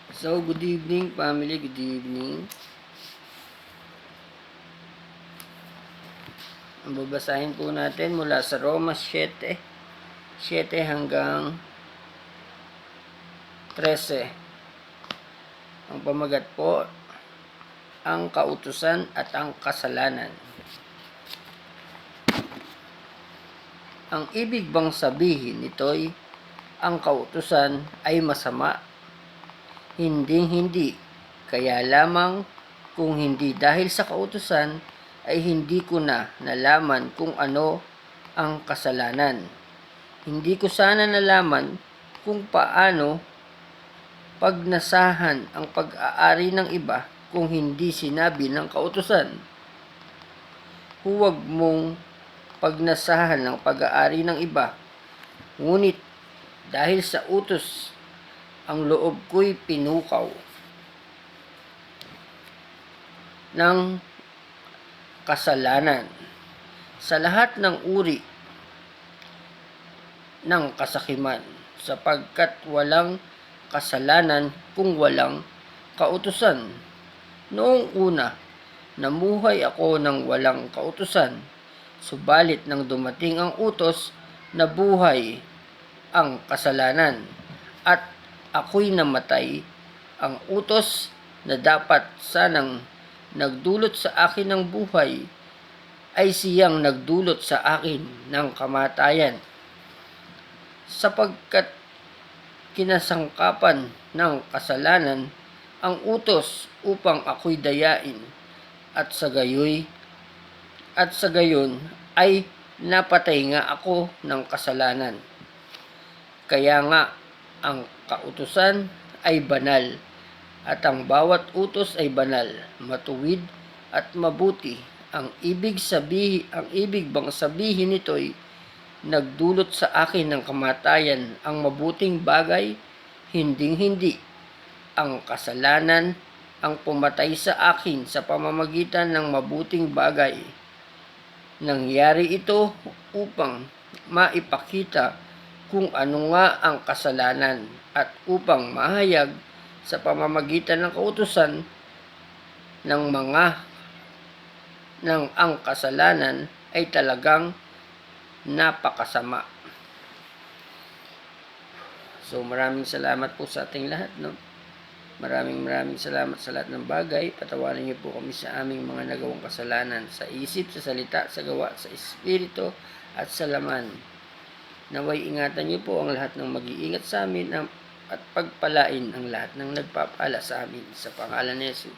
So, good evening family, good evening. Ang babasahin po natin mula sa Roma 7 hanggang 13. Ang pamagat po, ang kautusan at ang kasalanan. Ang ibig bang sabihin nito'y ang kautusan ay masama? Hindi. Kaya lamang kung hindi dahil sa kautusan ay hindi ko na nalaman kung ano ang kasalanan. Hindi ko sana nalaman kung paano pagnasahan ang pag-aari ng iba kung hindi sinabi ng kautusan. Huwag mong pagnasahan ng pag-aari ng iba, ngunit dahil sa utos, ang loob ko'y pinukaw ng kasalanan sa lahat ng uri ng kasakiman, sapagkat walang kasalanan kung walang kautusan. Noong una, namuhay ako ng walang kautusan, subalit nang dumating ang utos, nabuhay ang kasalanan, at ako'y namatay. Ang utos na dapat sanang nagdulot sa akin ng buhay ay siyang nagdulot sa akin ng kamatayan, sapagkat kinasangkapan ng kasalanan ang utos upang ako'y dayain, at sa gayon ay napatay nga ako ng kasalanan. Kaya nga ang kautusan ay banal, at ang bawat utos ay banal, matuwid at mabuti. Ang ibig bang sabihin nito'y nagdulot sa akin ng kamatayan ang mabuting bagay? Hindi. Ang kasalanan ang pumatay sa akin sa pamamagitan ng mabuting bagay. Nangyari ito upang maipakita kung ano nga ang kasalanan, at upang mahayag sa pamamagitan ng kautusan ng ang kasalanan ay talagang napakasama. So maraming salamat po sa ating lahat, no? Maraming salamat sa lahat ng bagay. Patawarin niyo po kami sa aming mga nagawang kasalanan sa isip, sa salita, sa gawa, sa espiritu at sa laman. Naway ingatan niyo po ang lahat ng mag-iingat sa amin at pagpalain ang lahat ng nagpapala sa amin sa pangalan ni Jesus.